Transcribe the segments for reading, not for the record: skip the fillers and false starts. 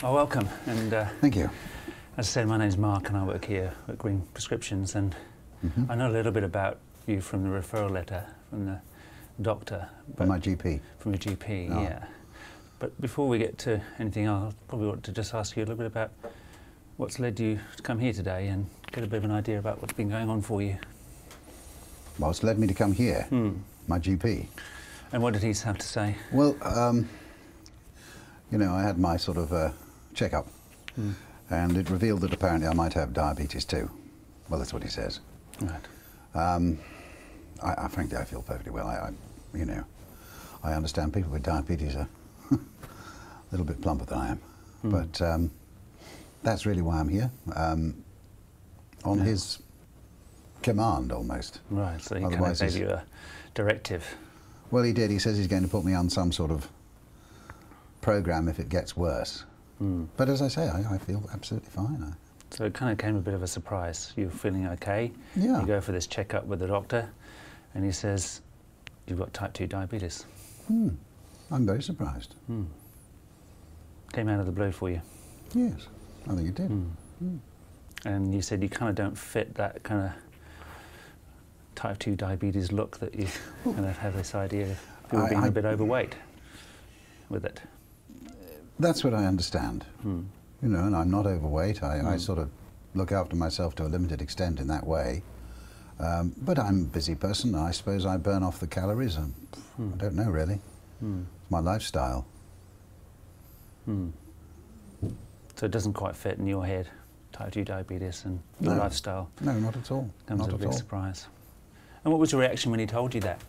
Oh, welcome. And thank you. As I said, my name's Mark and I work here at Green Prescriptions, and I know a little bit about you from the referral letter from the doctor. From my GP? From your GP, Oh. yeah. But before we get to anything else, I probably want to just ask you a little bit about what's led you to come here today and get a bit of an idea about what's been going on for you. Well, it's led me to come here, my GP. And what did he have to say? Well, you know, I had my sort of checkup, and it revealed that apparently I might have diabetes too. Well, that's what he says. Right. Frankly, I feel perfectly well. You know, I understand people with diabetes are a little bit plumper than I am, but that's really why I'm here, on his command almost. Right, so he kind of gave you a directive. Well, he did. He says he's going to put me on some sort of program if it gets worse. But as I say, I feel absolutely fine. So it kind of came a bit of a surprise. You're feeling okay. Yeah. You go for this checkup with the doctor, and he says you've got type 2 diabetes. I'm very surprised. Came out of the blue for you. Yes, I think it did. And you said you kind of don't fit that kind of type 2 diabetes look, that you kind of have this idea of people being a bit overweight with it. That's what I understand. You know, and I'm not overweight. I sort of look after myself to a limited extent in that way. But I'm a busy person. I suppose I burn off the calories. I don't know, really. It's my lifestyle. So it doesn't quite fit in your head, type 2 diabetes and your lifestyle? No, not at all. Comes as a big surprise. And what was your reaction when he told you that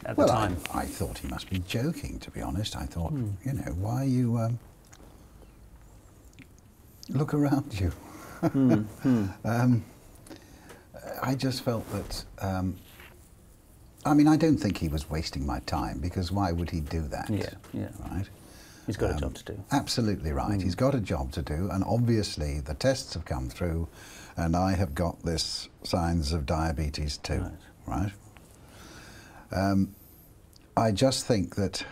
at the time? I thought he must be joking, to be honest. I thought, you know, why you look around you. I just felt that, I mean, I don't think he was wasting my time, because why would he do that? Yeah. Right? He's got a job to do. Absolutely right. He's got a job to do, and obviously the tests have come through, and I have got this signs of diabetes too. Right? I just think that,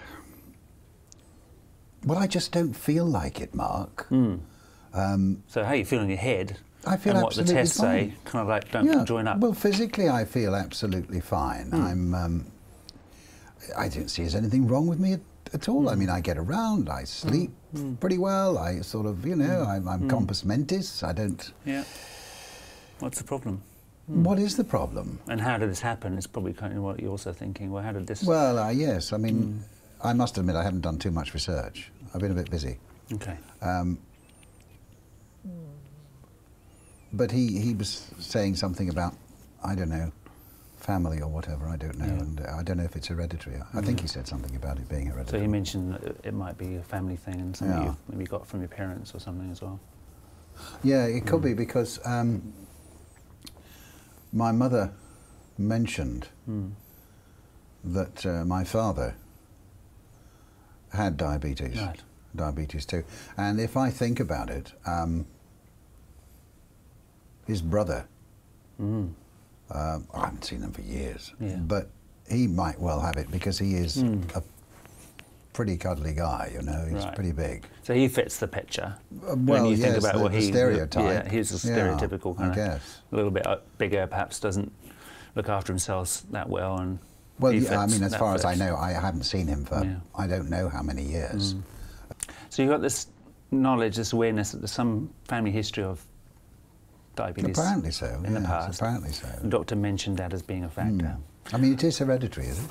well, I just don't feel like it, Mark. So how you feel in your head? I feel and what the tests say, kind of like, don't join up. Well, physically I feel absolutely fine. I don't see there's anything wrong with me at all. I mean, I get around, I sleep pretty well, I sort of, you know, I'm compos mentis, I don't... Yeah. What's the problem? What is the problem? And how did this happen? It's probably kind of what you're also thinking. Well, how did this... Well, yes, I mean, I must admit I haven't done too much research. I've been a bit busy. Okay. But he was saying something about, I don't know, family or whatever, I don't know, and I don't know if it's hereditary. I think he said something about it being hereditary. So he mentioned that it might be a family thing and something you maybe got from your parents or something as well. Yeah, it could be, because my mother mentioned that my father had diabetes, diabetes too. And if I think about it, his brother, I haven't seen them for years, but he might well have it, because he is a pretty cuddly guy, you know, he's pretty big. So he fits the picture. Well, when you think about what the stereotype. Yeah, he's a stereotypical kind I of, guess. a little bit bigger, perhaps doesn't look after himself that well, and well, I mean, as far as I know, I haven't seen him for I don't know how many years. So you've got this knowledge, this awareness that there's some family history of diabetes. Apparently so. In the past. Apparently so. The doctor mentioned that as being a factor. I mean, it is hereditary, is it?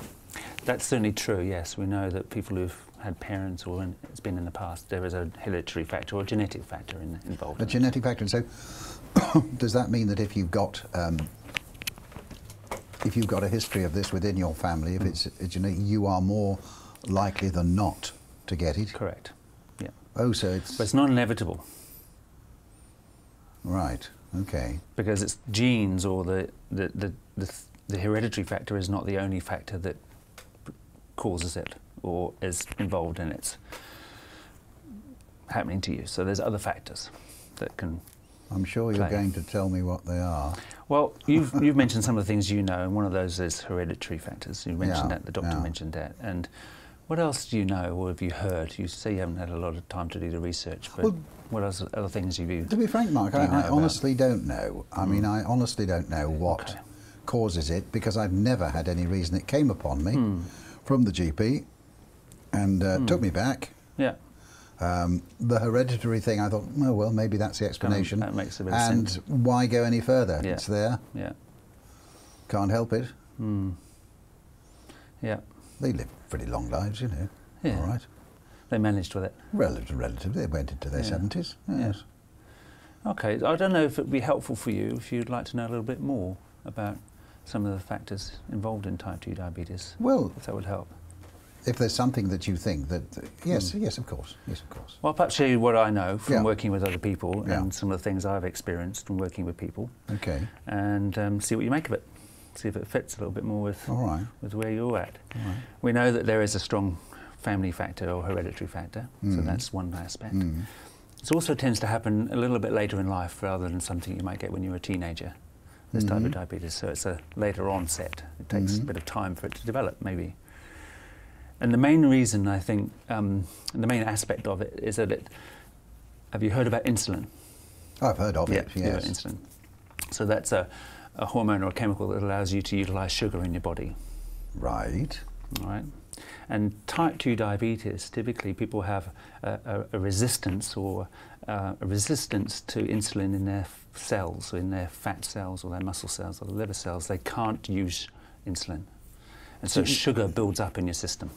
That's certainly true, yes. We know that people who've had parents, or when it's been in the past, there is a hereditary factor or a genetic factor involved. A genetic factor. And so, does that mean that if you've got a history of this within your family, if it's genetic, you are more likely than not to get it? Correct. Yeah. Oh, so it's... But it's not inevitable. Right. Okay. Because it's genes, or the hereditary factor is not the only factor that causes it or is involved in its happening to you. So there's other factors that can I'm sure you're going to tell me what they are. Well, you've mentioned some of the things you know, and one of those is hereditary factors. You mentioned that, the doctor mentioned that. And What else do you know or have you heard? You say you haven't had a lot of time to do the research, but what else, other things have you? To be frank, Mark, I honestly don't know. I mean, I honestly don't know what causes it, because I've never had any reason. It came upon me from the GP and took me back. Yeah. The hereditary thing, I thought, oh, well, maybe that's the explanation. That makes a bit of sense. And why go any further? Yeah. It's there. Yeah. Can't help it. Yeah. They live pretty long lives, you know. Yeah. All right. They managed with it. Relatively. They went into their 70s. Yes. Yeah. Okay. I don't know if it would be helpful for you if you'd like to know a little bit more about some of the factors involved in type 2 diabetes. Well, if that would help. If there's something that you think that, yes, of course. Well, I'll perhaps show you what I know from working with other people and some of the things I've experienced from working with people. Okay. And see what you make of it. See if it fits a little bit more with where you're at. All right. We know that there is a strong family factor or hereditary factor, so that's one aspect. It also tends to happen a little bit later in life rather than something you might get when you're a teenager, this type of diabetes, so it's a later onset. It takes a bit of time for it to develop, maybe. And the main reason, I think, the main aspect of it is that have you heard about insulin? I've heard of it, yes. Insulin. So that's a hormone or a chemical that allows you to utilize sugar in your body. Right. All right. And type 2 diabetes, typically people have a resistance or a resistance to insulin in their cells, or in their fat cells or their muscle cells or the liver cells. They can't use insulin. And so sugar builds up in your system.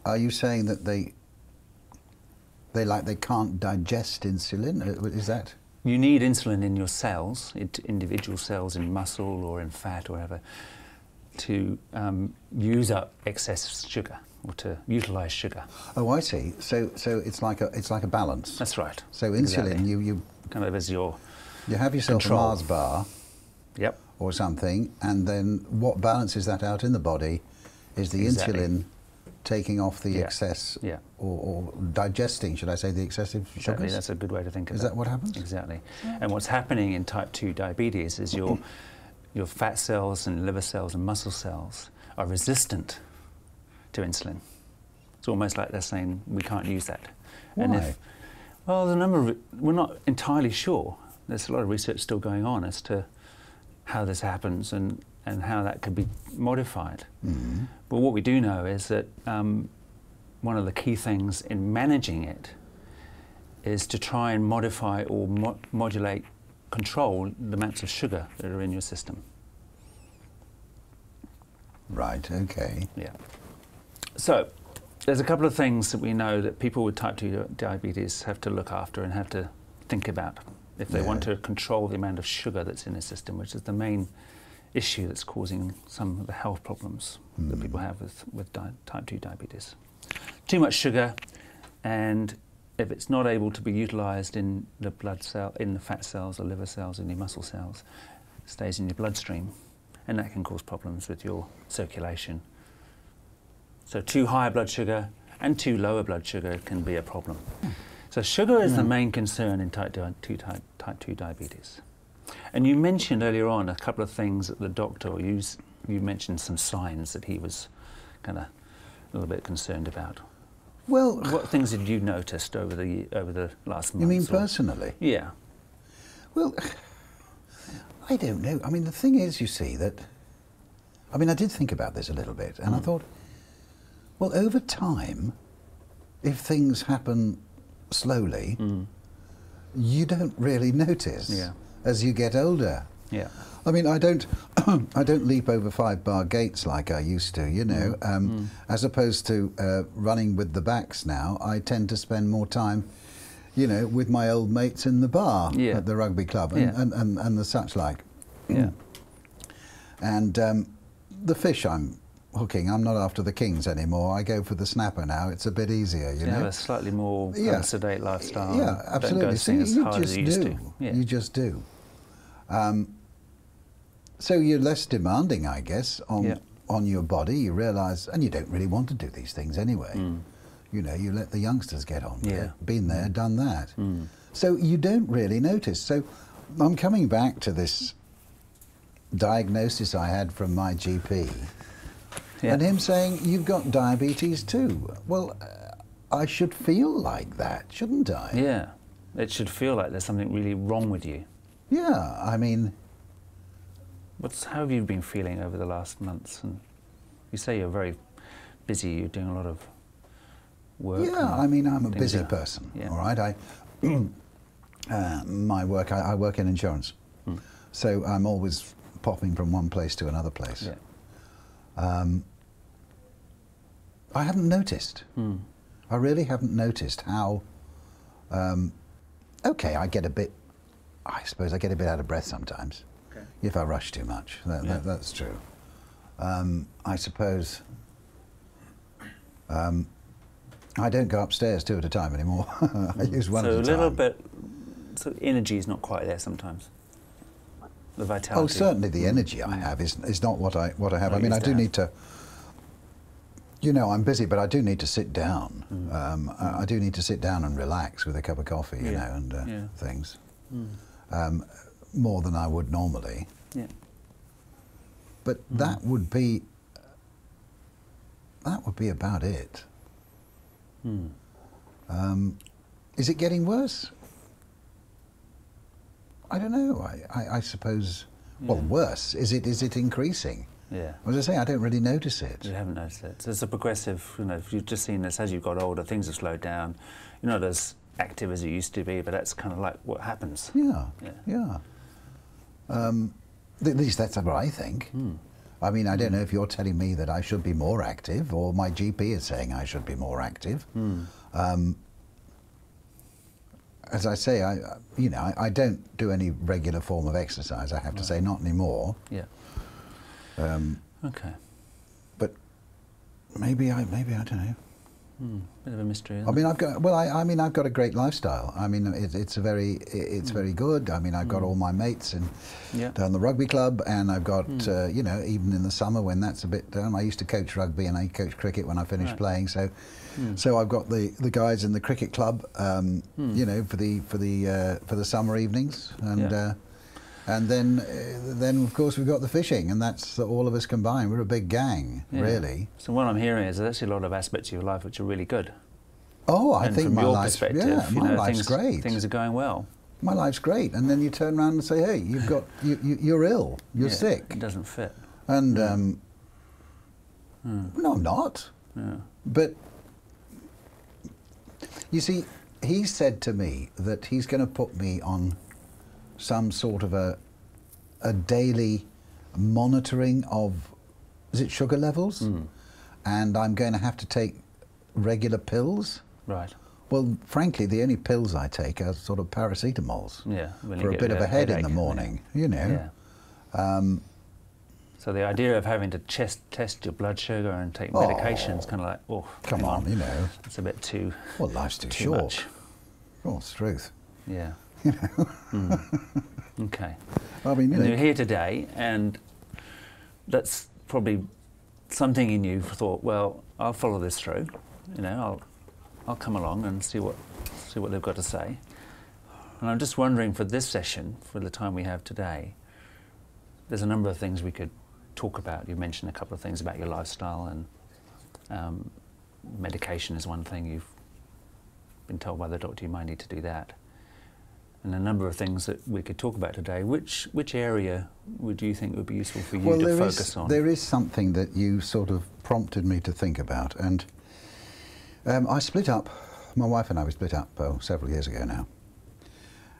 Are you saying that they can't digest insulin? Is that? You need insulin in your cells, individual cells in muscle or in fat or whatever, to use up excess sugar or to utilize sugar. Oh, I see. So it's like a balance. That's right. So insulin, you kind of as your you have yourself control. a Mars bar, or something, and then what balances that out in the body is the insulin taking off the excess, or digesting, should I say, the excessive sugars? That's a good way to think of it. Is that what happens? Exactly. And what's happening in type 2 diabetes is your fat cells and liver cells and muscle cells are resistant to insulin. It's almost like they're saying, we can't use that. Why? And we're not entirely sure. There's a lot of research still going on as to how this happens and how that could be modified. But what we do know is that one of the key things in managing it is to try and modify or modulate, control the amounts of sugar that are in your system. Right, okay. Yeah. So there's a couple of things that we know that people with type 2 diabetes have to look after and have to think about if they want to control the amount of sugar that's in their system, which is the main issue that's causing some of the health problems that people have with type 2 diabetes. Too much sugar, and if it's not able to be utilized in the blood cell, in the fat cells or liver cells, in your muscle cells, it stays in your bloodstream, and that can cause problems with your circulation. So too high blood sugar and too lower blood sugar can be a problem. So sugar is the main concern in type 2 diabetes. And you mentioned earlier on a couple of things that the doctor, or you mentioned some signs that he was kind of a little bit concerned about. Well, what things had you noticed over the last month? You mean personally? Yeah. Well, I don't know. I mean, the thing is, you see, that I mean, I did think about this a little bit, and I thought, well, over time, if things happen slowly, you don't really notice as you get older. Yeah. I mean, I don't leap over 5-bar gates like I used to, you know. As opposed to running with the backs now, I tend to spend more time, you know, with my old mates in the bar at the rugby club and the such like. Yeah. And the fish I'm hooking, I'm not after the kings anymore. I go for the snapper now. It's a bit easier, you know. Have a slightly more sedate lifestyle. Yeah, absolutely. Don't go See, as you hard just as you used do. to. Yeah. You just do. So you're less demanding, I guess, on your body. You realise, and you don't really want to do these things anyway. You know, you let the youngsters get on with it. Been there, done that. So you don't really notice. So I'm coming back to this diagnosis I had from my GP, and him saying, "You've got diabetes too." Well, I should feel like that, shouldn't I? Yeah, it should feel like there's something really wrong with you. Yeah, I mean... How have you been feeling over the last months? And you say you're very busy, you're doing a lot of work. Yeah, I mean, I'm a busy person, all right? My work, I work in insurance, so I'm always popping from one place to another place. Yeah. I haven't noticed. I really haven't noticed how... okay, I suppose I get a bit out of breath sometimes. If I rush too much, that's true. I suppose I don't go upstairs 2 at a time anymore. I use one at a time. So a little bit, so energy is not quite there sometimes. The vitality. Oh, certainly the energy I have is not what I have. I mean, I do need to. You know, I'm busy, but I do need to sit down. I do need to sit down and relax with a cup of coffee, you know, and things. More than I would normally. Yeah. But that would be about it. Is it getting worse? I don't know. I suppose. Well, worse. Is it increasing? Yeah. As I say, I don't really notice it. You haven't noticed it. So it's a progressive. You know, you've just seen this as you've got older. Things have slowed down. You're not as active as you used to be, but that's kind of like what happens. Yeah. At least that's what I think. I mean, I don't know if you're telling me that I should be more active, or my GP is saying I should be more active. As I say, I don't do any regular form of exercise. I have to say, not anymore. Yeah. Okay. But maybe I don't know. Bit of a mystery. I mean, I've got a great lifestyle. I mean, it's very good. I mean, I've got all my mates down the rugby club, and I've got you know, even in the summer when that's a bit down, I used to coach rugby and I coached cricket when I finished playing. So, so I've got the guys in the cricket club, you know, for the summer evenings, and then of course we've got the fishing, and that's all of us combined. We're a big gang, really. So what I'm hearing is there's actually a lot of aspects of your life which are really good. Oh, I and think from my your life, perspective, my life's great. Things are going well. My life's great, and then you turn around and say, "Hey, you're ill, you're sick." It doesn't fit. And no, I'm not. Yeah. But you see, he said to me that he's going to put me on some sort of a daily monitoring of, is it sugar levels? And I'm going to have to take regular pills. Right. Well, frankly, the only pills I take are sort of paracetamols for a bit of a headache in the morning, you know. Yeah. So the idea of having to test your blood sugar and take medication is kind of like, oh, come on, you know. It's a bit too... Well, life's too short. Much. Oh, it's the truth. Yeah. You know. Okay. I mean, you're here today, and that's probably something in you thought, well, I'll follow this through. You know, I'll come along and see what they've got to say. And I'm just wondering, for this session, for the time we have today, there's a number of things we could talk about. You mentioned a couple of things about your lifestyle, and medication is one thing. You've been told by the doctor you might need to do that. And a number of things that we could talk about today. Which area would you think would be useful for you to focus on? There is something that you sort of prompted me to think about, and I split up. My wife and I were split up several years ago now,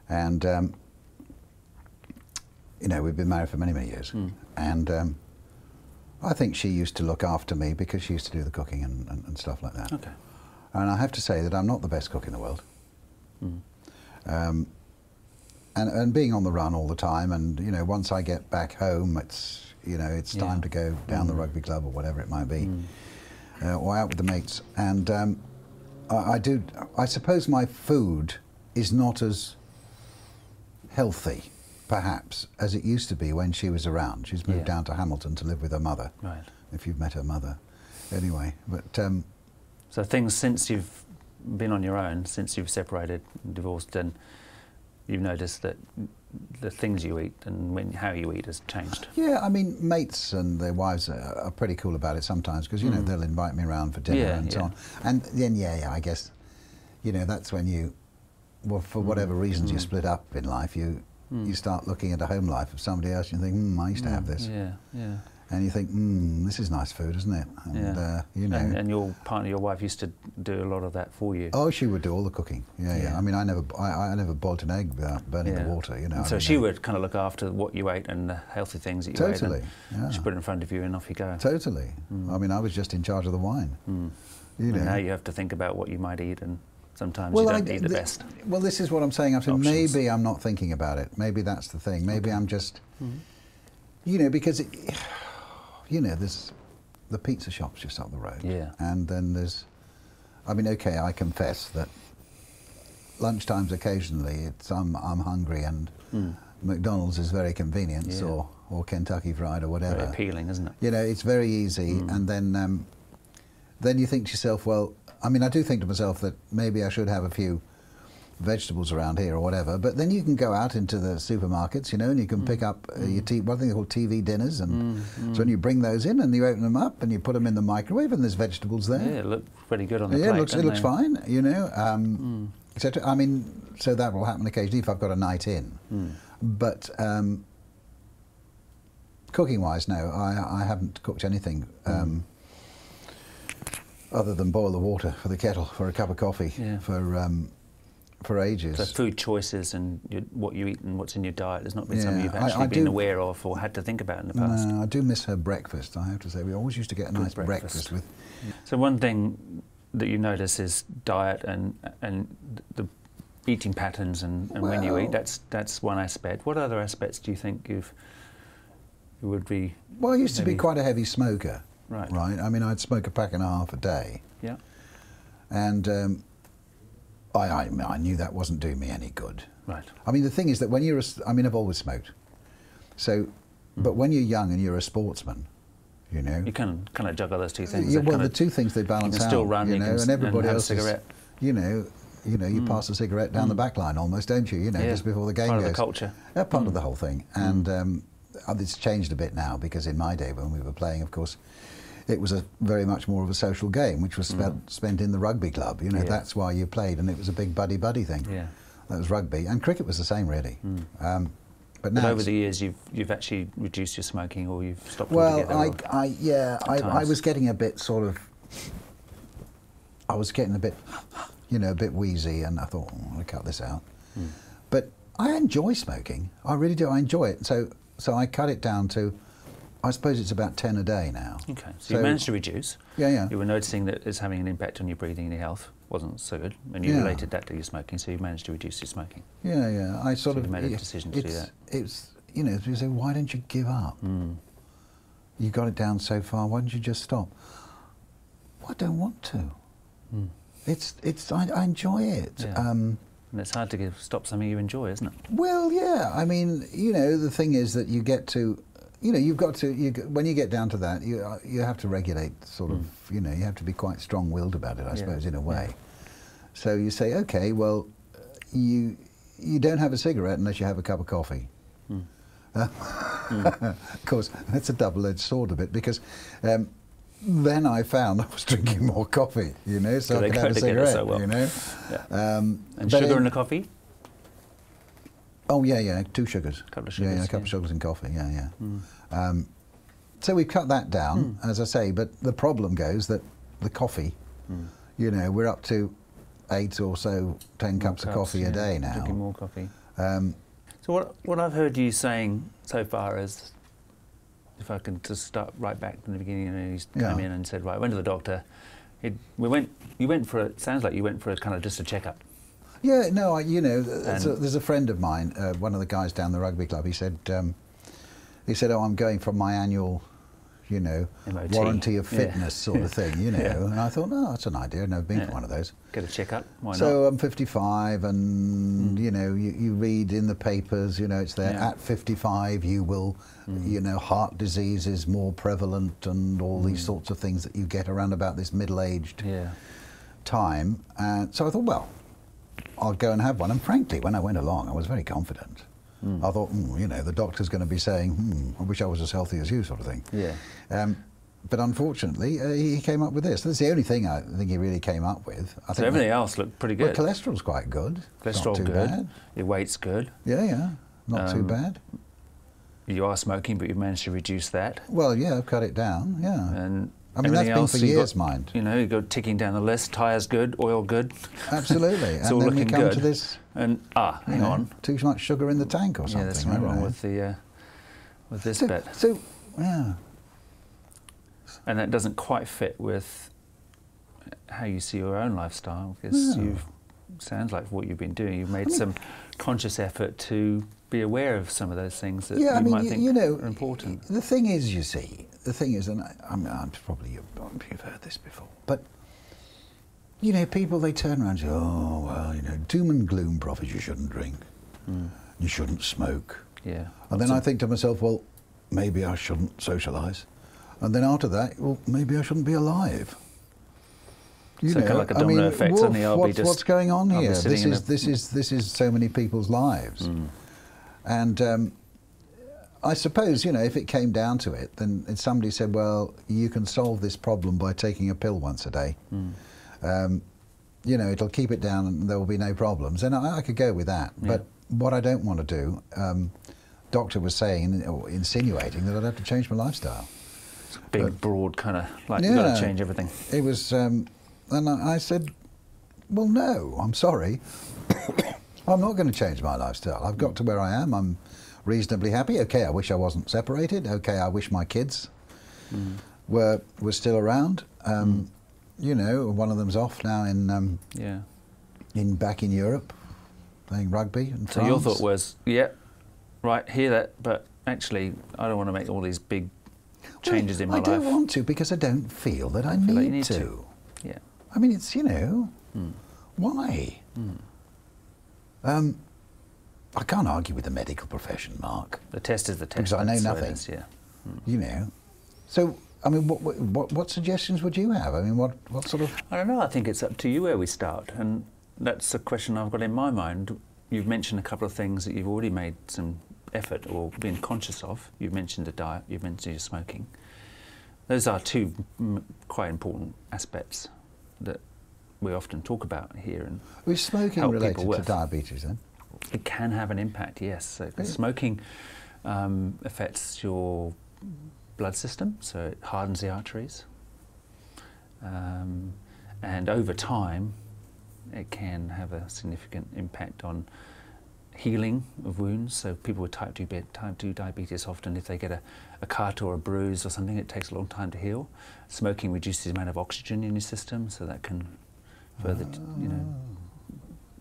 and you know, we've been married for many years, and I think she used to look after me because she used to do the cooking and stuff like that. Okay. And I have to say that I'm not the best cook in the world. And being on the run all the time, and you know, once I get back home, it's time to go down the rugby club or whatever it might be, or out with the mates. And I suppose my food is not as healthy, perhaps, as it used to be when she was around. She's moved down to Hamilton to live with her mother. Right. If you've met her mother, anyway. But so things since you've been on your own, since you've separated and divorced, and you've noticed that the things you eat and how you eat has changed. Yeah, I mean, mates and their wives are pretty cool about it sometimes because, you know, they'll invite me around for dinner and so on. And then, I guess, you know, that's when you, well, for whatever reasons you split up in life, you start looking at a home life of somebody else and you think, I used to have this. Yeah, yeah. And you think, this is nice food, isn't it? And, you know. And your partner, your wife, used to do a lot of that for you. Oh, she would do all the cooking. Yeah. I mean, I never boiled an egg without burning the water, you know. And so she would kind of look after what you ate and the healthy things that you ate. Totally, She put it in front of you and off you go. Totally. I mean, I was just in charge of the wine. You know. And now you have to think about what you might eat, and sometimes you don't eat the best. Well, this is what I'm saying. Maybe I'm not thinking about it. Maybe that's the thing. Maybe I'm just, you know, because, you know, there's the pizza shops just up the road. Yeah. And then there's, I mean, okay, I confess that lunchtimes occasionally I'm hungry and McDonald's is very convenient, or Kentucky Fried or whatever. Very appealing, isn't it? You know, it's very easy, and then you think to yourself, well, I mean, I do think to myself that maybe I should have a few vegetables around here or whatever, but then you can go out into the supermarkets, you know, and you can pick up what they call TV dinners, and so when you bring those in and you open them up and you put them in the microwave and there's vegetables there. Yeah, it looks pretty good on the plate. Yeah, it looks fine, you know. etc. I mean, so that will happen occasionally if I've got a night in. But cooking-wise, no, I haven't cooked anything other than boil the water for the kettle for a cup of coffee for ages. So food choices and what you eat and what's in your diet has not been something you've actually been aware of or had to think about in the past. No, I do miss her breakfast, I have to say. We always used to get a nice breakfast with... So one thing that you notice is diet and the eating patterns and when you eat. That's one aspect. What other aspects do you think you would be... Well, I used to be quite a heavy smoker. Right. I mean, I'd smoke a pack and a half a day. Yeah. And I knew that wasn't doing me any good. Right. I mean, the thing is that when you're I've always smoked. So, but when you're young and you're a sportsman, you know... You can kind of juggle those two things. Yeah, well, the two things, they balance out. You can still run, you know, and everybody else have a cigarette. You pass a cigarette down the back line almost, don't you? You know, just before the game goes. Part of the culture. Yeah, part of the whole thing. And it's changed a bit now, because in my day when we were playing, of course, it was very much more of a social game, which was spent in the rugby club. You know, that's why you played, and it was a big buddy-buddy thing. Yeah. That was rugby. And cricket was the same, really. But now over the years, you've actually reduced your smoking, or you've stopped altogether? Well, I was getting a bit sort of... I was getting a bit, you know, a bit wheezy, and I thought, I'm going to cut this out. But I enjoy smoking. I really do. I enjoy it. So I cut it down to... I suppose it's about 10 a day now. Okay, so you managed to reduce. Yeah. You were noticing that it's having an impact on your breathing and your health. Wasn't so good, and you related that to your smoking, so you managed to reduce your smoking. Yeah. I so you made a decision to do that. It's, you know, you say, why don't you give up? You got it down so far, why don't you just stop? Well, I don't want to. I enjoy it. Yeah. And it's hard to stop something you enjoy, isn't it? Well, yeah. I mean, you know, the thing is that you get to... You know, you've got to, when you get down to that, you have to regulate, sort of, you know, you have to be quite strong-willed about it, I suppose, in a way. So you say, okay, well, you don't have a cigarette unless you have a cup of coffee. Of course, that's a double-edged sword a bit, because then I found I was drinking more coffee, you know, so I could have a cigarette, you know. Yeah. And sugar in the coffee? Oh, yeah, 2 sugars. A couple of sugars. Yeah, a couple of sugars in coffee, yeah. So we've cut that down, as I say, but the problem goes that the coffee, you know, we're up to 8 or so, 10 cups of coffee a day now. Drinking more coffee. So what I've heard you saying so far is, if I can just start right back from the beginning, and he came in and said, right, I went to the doctor. Sounds like you went for a kind of just a checkup. Yeah, no, you know, there's a friend of mine, one of the guys down the rugby club. He said, oh, I'm going for my annual, you know, MOT. Warranty of fitness sort of thing, you know. And I thought, no, that's an idea. I've never been for one of those. Get a checkup. Why not? So I'm 55, and you know, you read in the papers, you know, it's there. At 55, you will, you know, heart disease is more prevalent, and all these sorts of things that you get around about this middle-aged time. And so I thought, well, I'll go and have one. And frankly, when I went along, I was very confident. I thought, you know, the doctor's going to be saying, I wish I was as healthy as you, sort of thing. Yeah. But unfortunately, he came up with this. That's the only thing I think he really came up with. I So think everything else looked pretty good. Well, cholesterol's quite good. Cholesterol not too good. bad. Your weight's good. Yeah, not too bad. You are smoking, but you've managed to reduce that. Well, yeah, I've cut it down. Yeah. And I mean, that's been else, for years, mind. You know, you go ticking down the list. Tyres good, oil good. Absolutely. It's and all then looking we come good. to this. And hang on. Too much sugar in the tank or something. Yeah, there's something wrong with the this bit. So, yeah. And that doesn't quite fit with how you see your own lifestyle, because sounds like what you've been doing. You've made some conscious effort to be aware of some of those things that you might think are important. The thing is, you see, and I'm probably you've heard this before, but you know, people, they turn around and say, oh well, you know, doom and gloom prophets, you shouldn't drink, you shouldn't smoke. Yeah. And then I think to myself, well, maybe I shouldn't socialise. And then after that, well, maybe I shouldn't be alive. So kind of like a domino effect. Suddenly I'll be just, what's going on here? This is so many people's lives. And I suppose, you know, if it came down to it, then if somebody said, well, you can solve this problem by taking a pill once a day. You know, it'll keep it down and there will be no problems. And I could go with that. Yeah. But what I don't want to do, doctor was saying, or insinuating, that I'd have to change my lifestyle. Big, broad kind of, like, you've got to change everything. It was, and I said, well, no, I'm sorry. I'm not going to change my lifestyle. I've got to where I am. I'm reasonably happy. Okay, I wish I wasn't separated. Okay, I wish my kids were still around. You know, one of them's off now back in Europe, playing rugby in France. So your thought was, right, hear that, but actually, I don't want to make all these big changes in my life. I don't want to, because I don't feel that I need to. Yeah. I mean, it's, you know, why? I can't argue with the medical profession, Mark. The test is the test. Because I know nothing. You know. So, I mean, what suggestions would you have? I mean, what sort of... I don't know. I think it's up to you where we start. And that's a question I've got in my mind. You've mentioned a couple of things that you've already made some effort or been conscious of. You've mentioned the diet, you've mentioned your smoking. Those are two quite important aspects that we often talk about here. And is smoking related to diabetes then? It can have an impact, yes. So smoking affects your blood system, so it hardens the arteries. And over time, it can have a significant impact on healing of wounds. So people with type 2 diabetes, often if they get a cut or a bruise or something, it takes a long time to heal. Smoking reduces the amount of oxygen in your system, so that can further, you know,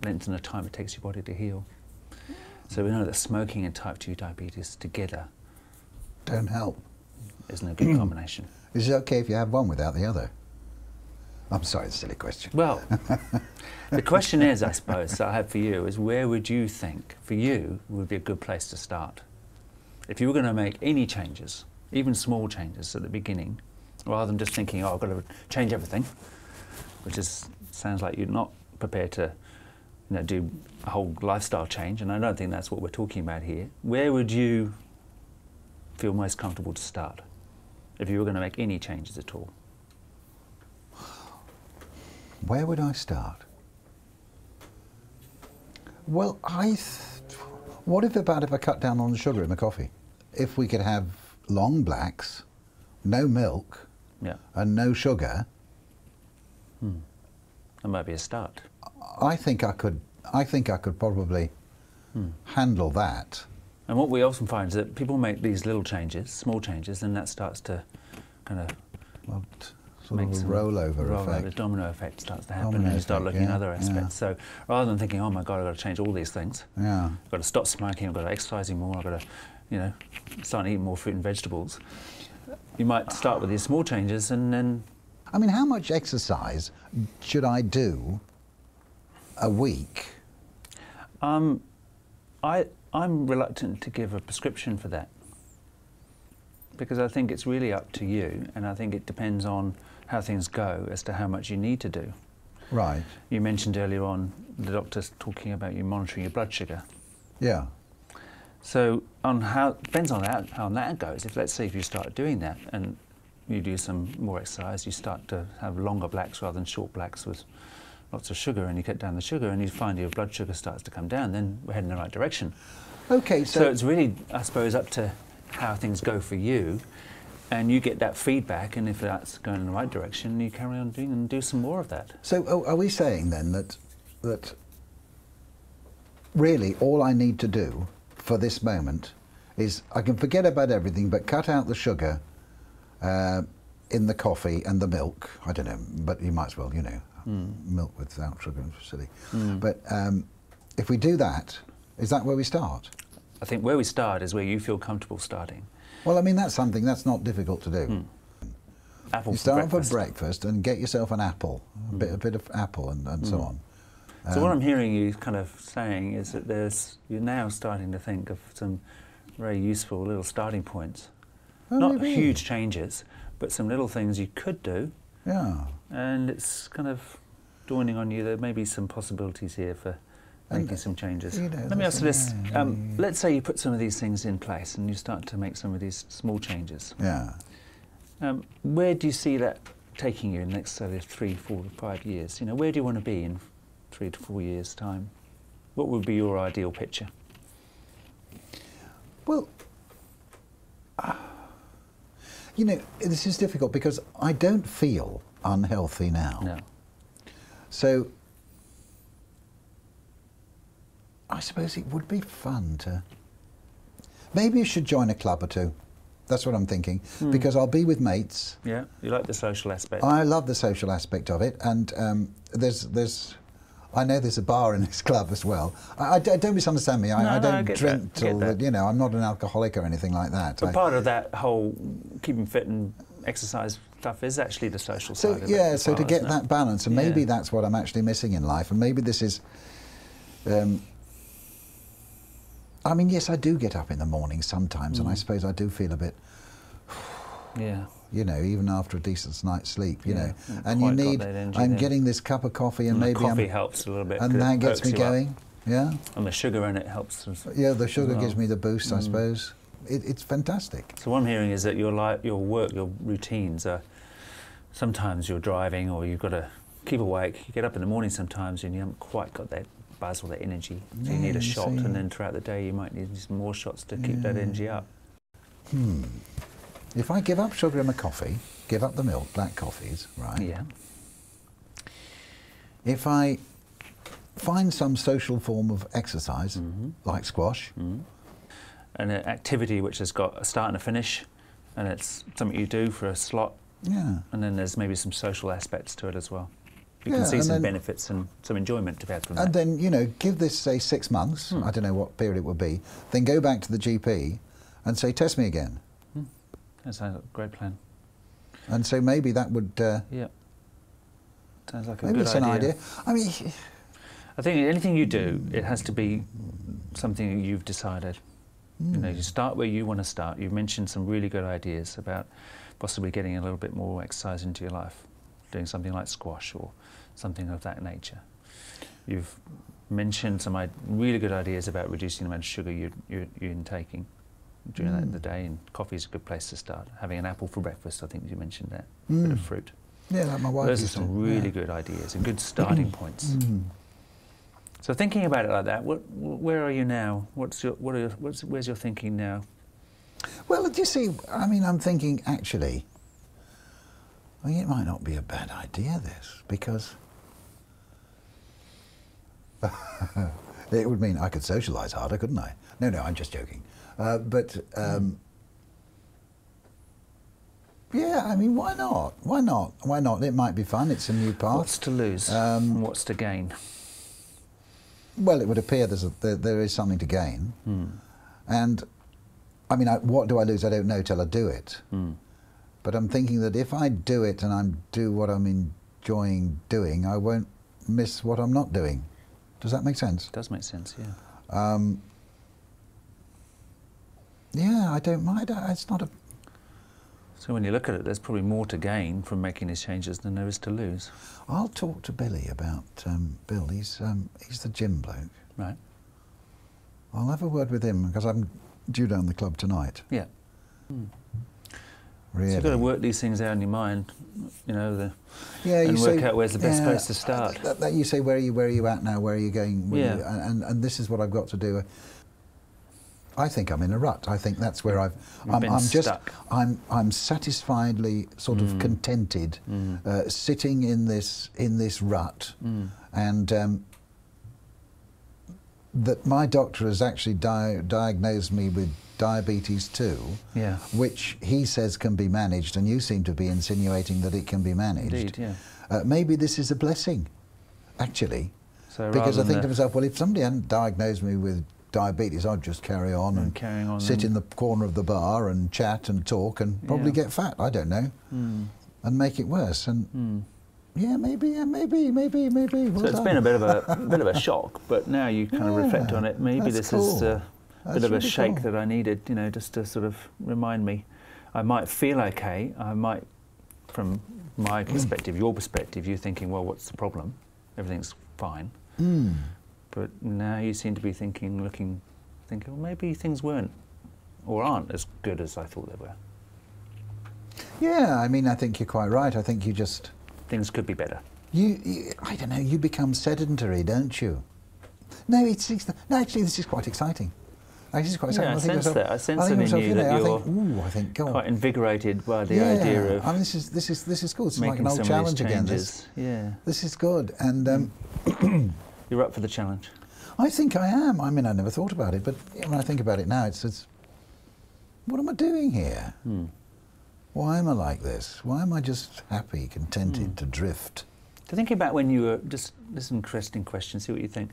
lengthen the time it takes your body to heal. So we know that smoking and type 2 diabetes together don't help. Isn't a good combination. Is it okay if you have one without the other? I'm sorry, it's a silly question. Well, the question is, I suppose, that I have for you is, where would you think, for you, would be a good place to start? If you were going to make any changes, even small changes at the beginning, rather than just thinking, oh, I've got to change everything, which sounds like you're not prepared to, you know, do a whole lifestyle change, and I don't think that's what we're talking about here. Where would you feel most comfortable to start, if you were going to make any changes at all? Where would I start? Well, what if I cut down on the sugar in the coffee? If we could have long blacks, no milk, and no sugar, that might be a start. I think I could probably handle that. And what we often find is that people make these little changes, small changes, and that starts to kind of sort of a rollover effect. The domino effect starts to happen, and you start looking at other aspects. So rather than thinking, oh my God, I've got to change all these things, I've got to stop smoking, I've got to exercising more, I've got to, you know, start eating more fruit and vegetables, you might start with these small changes and then... I mean, how much exercise should I do a week? I'm reluctant to give a prescription for that, because I think it's really up to you, and I think it depends on how things go as to how much you need to do. Right. You mentioned earlier on the doctor's talking about you monitoring your blood sugar. Yeah. So depends on how that goes. If, let's say, if you start doing that and you do some more exercise, you start to have longer blacks rather than short blacks with lots of sugar, and you cut down the sugar and you find your blood sugar starts to come down, then we're heading in the right direction. Okay, so it's really, I suppose, up to how things go for you, and you get that feedback, and if that's going in the right direction, you carry on doing and do some more of that. So are we saying then that really all I need to do for this moment is I can forget about everything but cut out the sugar in the coffee and the milk? I don't know, but you might as well, you know, milk without sugar is silly. But if we do that, is that where we start? I think where we start is where you feel comfortable starting. Well, I mean, that's something that's not difficult to do. Apple you start for breakfast and get yourself an apple, a bit of apple and so on. So what I'm hearing you kind of saying is that you're now starting to think of some very useful little starting points. Not huge changes, but some little things you could do. Yeah. And it's kind of dawning on you that there may be some possibilities here for making some changes. You know, let me ask you this. Let's say you put some of these things in place and you start to make some of these small changes. Yeah. Where do you see that taking you in the next 3, 4, 5 years? You know, where do you want to be in 3 to 4 years' time? What would be your ideal picture? Well, you know, this is difficult because I don't feel unhealthy now. No. So I suppose it would be fun to... Maybe you should join a club or two. That's what I'm thinking, because I'll be with mates. Yeah, you like the social aspect. I love the social aspect of it, and I know there's a bar in this club as well. Don't misunderstand me. I don't drink till, you know, I'm not an alcoholic or anything like that. But part of that whole keeping fit and exercise stuff is actually the social side of it. Yeah, so to get that balance, and maybe that's what I'm actually missing in life, and maybe this is... I mean, yes, I do get up in the morning sometimes, and I suppose I do feel a bit... Yeah. You know, even after a decent night's sleep, you know. And you need... I'm getting this cup of coffee, and maybe... The coffee helps a little bit. And that gets me going, yeah. And the sugar in it helps. Yeah, the sugar gives me the boost, I suppose. It's fantastic. So what I'm hearing is that your work, your routines are... Sometimes you're driving, or you've got to keep awake. You get up in the morning sometimes, and you haven't quite got that buzz or that energy. So you need a shot, and then throughout the day you might need some more shots to keep that energy up. If I give up sugar in my coffee, give up the milk, black coffees, right? Yeah. If I find some social form of exercise, like squash. And an activity which has got a start and a finish, and it's something you do for a slot. Yeah. And then there's maybe some social aspects to it as well. You can see some benefits and some enjoyment to be had from that. And then, you know, give this, say, 6 months, I don't know what period it would be, then go back to the GP and say, test me again. That sounds like a great plan. And so maybe that would... yeah. Sounds like a maybe good it's an idea. I mean... I think anything you do, it has to be something that you've decided. You know, you start where you want to start. You've mentioned some really good ideas about possibly getting a little bit more exercise into your life, doing something like squash or something of that nature. You've mentioned some really good ideas about reducing the amount of sugar you're intaking during the day, and coffee is a good place to start. Having an apple for breakfast, I think you mentioned that, a bit of fruit. Yeah, like my wife Those are used to. some really good ideas and good starting points. So thinking about it like that, where are you now? Where's your thinking now? Well, do you see, I mean, I'm thinking, actually, I mean, it might not be a bad idea, this, because it would mean I could socialise harder, couldn't I? No, I'm just joking. Yeah, I mean, why not? Why not? Why not? It might be fun. It's a new path. What's to lose? And what's to gain? Well, it would appear there is something to gain. And, I mean, what do I lose? I don't know till I do it. But I'm thinking that if I do it and I do what I'm enjoying doing, I won't miss what I'm not doing. Does that make sense? It does make sense, yeah. Yeah, I don't mind. It's not a... So when you look at it, there's probably more to gain from making these changes than there is to lose. I'll talk to Billy about Bill. He's the gym bloke. Right. I'll have a word with him because I'm due down the club tonight. Yeah. Mm. Really. So you've got to work these things out in your mind, you know, and work out where's the best place to start. That you say, where are you at now? Where are you going? And this is what I've got to do. I think I'm in a rut. I think that's where I'm satisfiedly sort of contented, sitting in this rut, and that my doctor has actually diagnosed me with diabetes 2, which he says can be managed, and you seem to be insinuating that it can be managed. Indeed, yeah. Maybe this is a blessing, actually, so because I think to myself, well, if somebody hadn't diagnosed me with diabetes, I'd just carry on and sit in the corner of the bar and chat and talk and probably get fat, I don't know, and make it worse. And yeah, maybe. So it's been a bit of a shock, but now you kind of reflect on it. Maybe this is a bit of a shake that I needed, you know, just to sort of remind me. I might feel okay. I might, from my perspective, your perspective, you're thinking, well, what's the problem? Everything's fine. But now you seem to be thinking, well, maybe things weren't or aren't as good as I thought they were. Yeah, I mean, I think you're quite right. I think you just... Things could be better. I don't know, you become sedentary, don't you? No, actually, this is quite exciting. Actually, it's quite exciting. Yeah, I sense it in you that you're quite invigorated by the idea of... I mean, this is cool. It's like an old challenge again. This is good. And... You're up for the challenge? I think I am. I mean, I never thought about it, but when I think about it now, it's what am I doing here? Why am I like this? Why am I just happy, contented to drift? To think about when you were, just this is an interesting question, see what you think.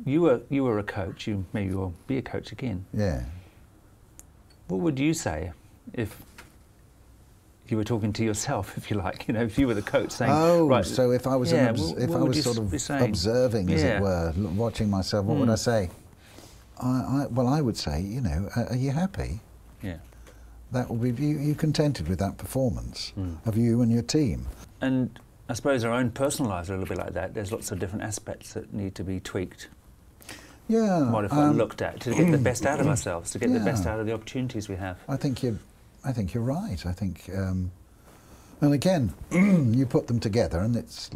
You were a coach, maybe you will be a coach again. Yeah. What would you say if you were talking to yourself, if you like, you know, if you were the coach saying, right, so if I was, sort of observing, as it were, watching myself, what would I say? Well, I would say, you know, are you happy? Yeah. That will be, you contented with that performance of you and your team? And I suppose our own personal lives are a little bit like that. There's lots of different aspects that need to be tweaked. Yeah. Modified, looked at, to get the best out of ourselves, to get the best out of the opportunities we have. I think you're right. I think, and again, you put them together, and it's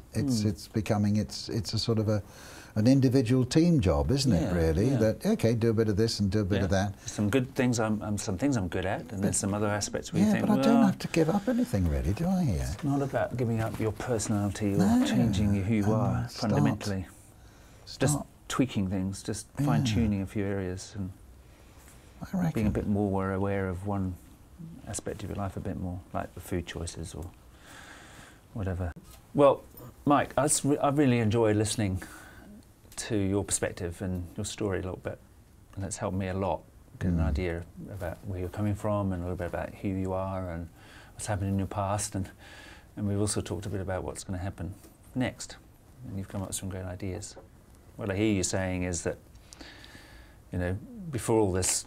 becoming it's a sort of an individual team job, isn't it? Really, that do a bit of this and do a bit of that. Some good things some things I'm good at, and there's some other aspects where you think, but I don't have to give up anything, really, do I? Here, it's not about giving up your personality or changing who you are fundamentally. Just tweaking things, just fine tuning a few areas, and being a bit more aware of one aspect of your life a bit more, like the food choices or whatever. Well, Mike, I've really enjoyed listening to your perspective and your story a little bit, and that's helped me a lot get an idea about where you're coming from and a little bit about who you are and what's happened in your past, and we've also talked a bit about what's going to happen next, and you've come up with some great ideas. What I hear you saying is that, you know, before all this,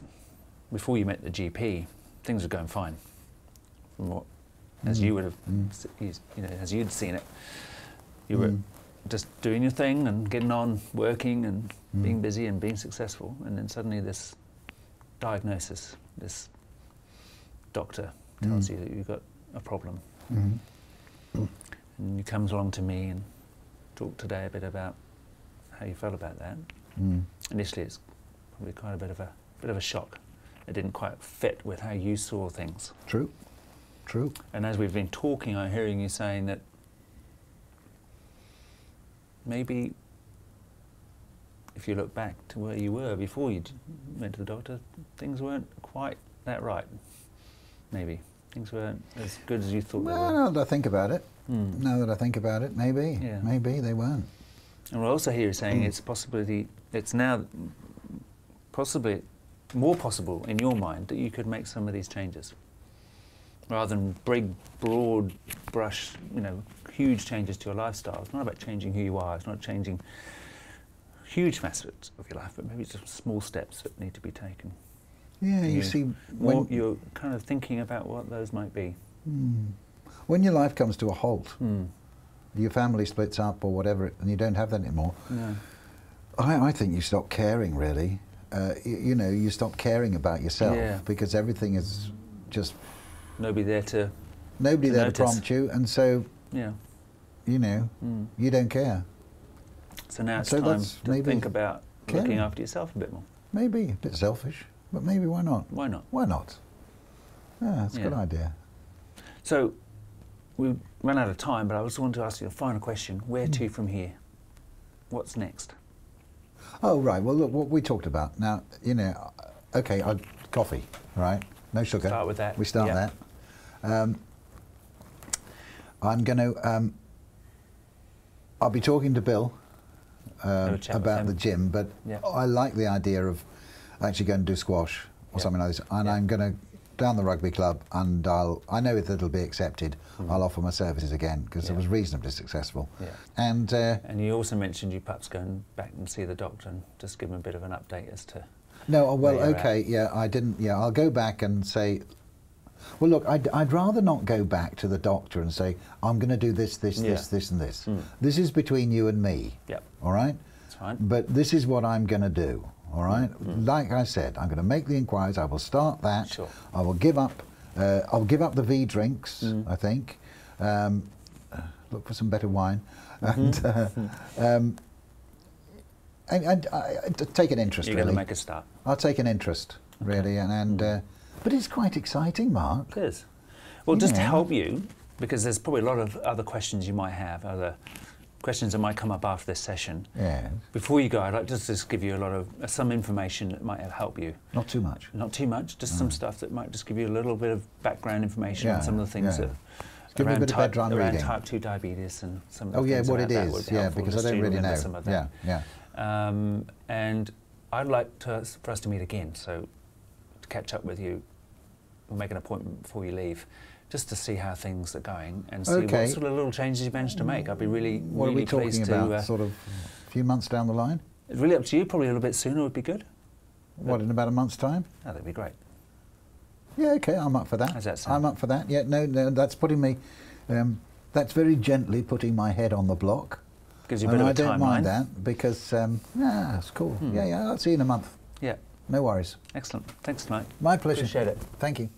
before you met the GP, things were going fine. From what, as you would have, you know, as you'd seen it, you were just doing your thing and getting on, working and being busy and being successful, and then suddenly this diagnosis, this doctor tells you that you've got a problem, and he comes along to me and talk today a bit about how you felt about that. Initially, it's probably quite a bit of a shock. It didn't quite fit with how you saw things. True. And as we've been talking, I'm hearing you saying that maybe if you look back to where you were before you went to the doctor, things weren't quite that right. Maybe things weren't as good as you thought they were. Now that I think about it, maybe they weren't. And we'll also hear you saying it's now possibly more possible in your mind that you could make some of these changes, rather than big, broad brush, you know, huge changes to your lifestyle. It's not about changing who you are. It's not changing huge facets of your life, but maybe just small steps that need to be taken. Yeah, you see, when you're kind of thinking about what those might be. When your life comes to a halt, your family splits up or whatever, and you don't have that anymore. I think you stop caring, really. You know, you stop caring about yourself because everything is just... Nobody there to to prompt you, and so, you know, you don't care. So now it's time to think about looking after yourself a bit more. Maybe a bit selfish, but maybe why not? Why not? Why not? Yeah, that's a good idea. So, we ran out of time, but I just wanted to ask you a final question. Where to from here? What's next? Oh, right. Well, look, what we talked about. Now, you know, okay, coffee, right? No sugar. Start with that. We start that. I'm going to... I'll be talking to Bill about the gym, but I like the idea of actually going to do squash or something like this. And I'm going to down the rugby club, and I know it'll be accepted. I'll offer my services again because it was reasonably successful. And you also mentioned you perhaps going back and see the doctor and just give him a bit of an update as to... No, well, okay, I didn't. Yeah, I'll go back and say, well, look, I'd rather not go back to the doctor and say, I'm going to do this, this, this, and this. This is between you and me. All right. That's fine. But this is what I'm going to do. All right. Like I said, I'm going to make the inquiries. I will start that. Sure. I will give up. I'll give up the V drinks. I think. Look for some better wine, and take an interest. You're really. going to make a start. I'll take an interest, really, and but it's quite exciting, Mark. It is. Well, just to help you, because there's probably a lot of other questions you might have, other questions that might come up after this session. Yeah. Before you go, I'd like to just give you a lot of some information that might help you. Not too much. Not too much. Just some stuff that might just give you a little bit of background information on some of the things that give me a bit of background around reading. Type 2 diabetes and some of the things what it is. Yeah, because I don't really know. Some of that. And I'd like for us to meet again. So to catch up with you, we'll make an appointment before you leave, just to see how things are going and see what sort of little changes you've managed to make. I'd be really, what really are we pleased talking about? Sort of a few months down the line? It's really up to you. Probably a little bit sooner would be good. What, in about a month's time? Oh, that'd be great. Yeah, okay, I'm up for that. How's that sound? I'm up for that. Yeah, no, that's putting me. That's very gently putting my head on the block. Gives you a bit of a timeline. I don't mind that because it's cool. Yeah, I'll see you in a month. Yeah. No worries. Excellent. Thanks tonight. My pleasure. Appreciate it. Thank you.